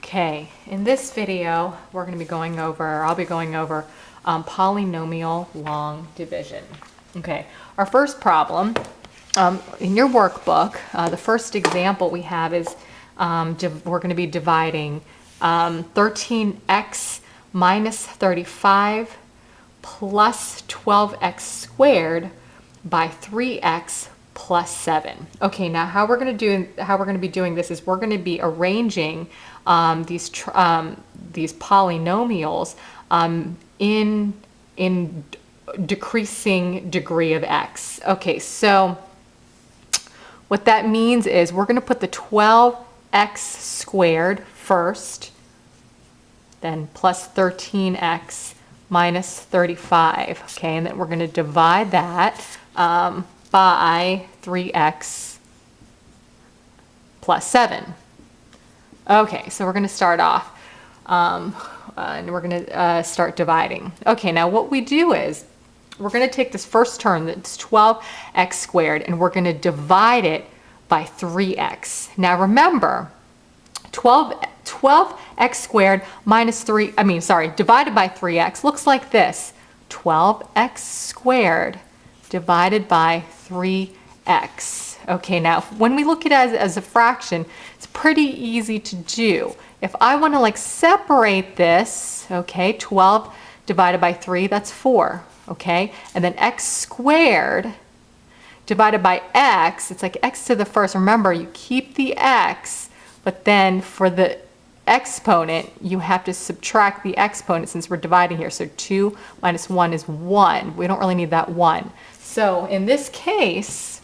Okay, in this video, I'll be going over polynomial long division. Okay, our first problem in your workbook, the first example we have is we're going to be dividing 13x minus 35 plus 12x squared by 3x plus 7. Okay, now how we're going to be doing this is we're going to be arranging these polynomials in decreasing degree of x. Okay, so what that means is we're going to put the 12x squared first, then plus 13x minus 35. Okay, and then we're going to divide that by 3x plus 7. Okay, so we're going to start off and we're going to start dividing. Okay, now what we do is we're going to take this first term, that's 12x squared, and we're going to divide it by 3x. Now remember, 12x squared minus divided by 3x looks like this. 12x squared divided by 3x. Okay, now when we look at it as a fraction, it's pretty easy to do. If I want to separate this, okay, 12 divided by 3, that's 4, okay? And then x squared divided by x, it's like x to the first. Remember, you keep the x, but then for the exponent, you have to subtract the exponent since we're dividing here. So 2 minus 1 is 1. We don't really need that 1. So in this case,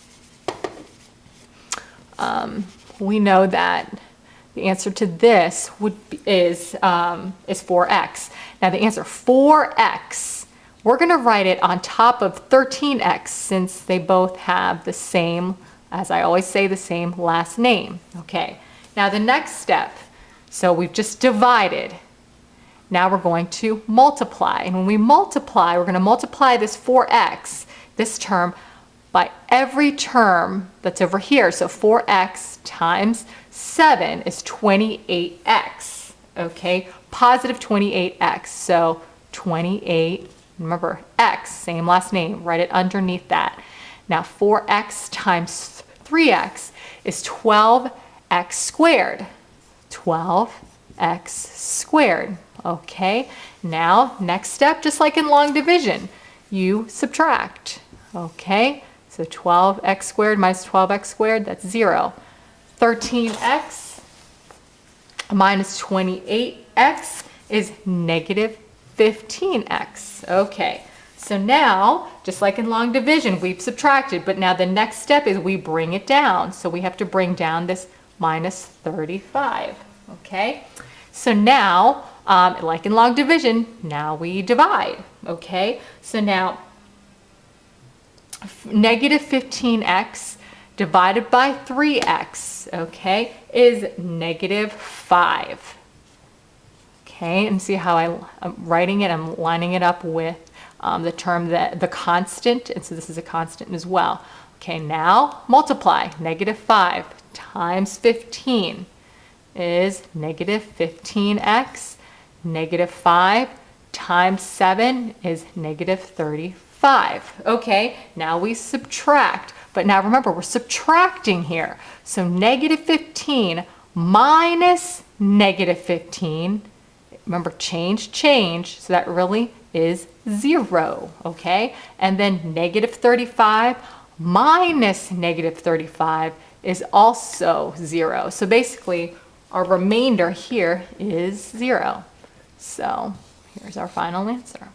we know that the answer to this is 4x. Now the answer 4x, we're going to write it on top of 13x since they both have the same, as I always say, the same last name. Okay, now the next step, so we've just divided. Now we're going to multiply. And when we multiply, we're going to multiply this 4x, this term, by every term that's over here. So 4x times 7 is 28x, okay? Positive 28x, so 28, remember x, same last name, write it underneath that. Now 4x times 3x is 12x squared, 12x squared, okay? Now, next step, just like in long division, you subtract, okay? So 12x squared minus 12x squared, that's 0. 13x minus 28x is negative 15x. Okay, so now, just like in long division, we've subtracted, but now the next step is we bring it down. So we have to bring down this minus 35, okay? So now, like in long division, now we divide, okay? So now, negative 15x divided by 3x, okay, is negative 5. Okay, and see how I'm writing it, I'm lining it up with the term, the constant, and so this is a constant as well. Okay, now multiply. Negative 5 times 15 is negative 15x. Negative 5 times 7 is negative 35. Okay, now we subtract. But now remember, we're subtracting here. So negative 15 minus negative 15, remember, change, so that really is 0, okay? And then negative 35 minus negative 35 is also 0. So basically, our remainder here is 0. So here's our final answer.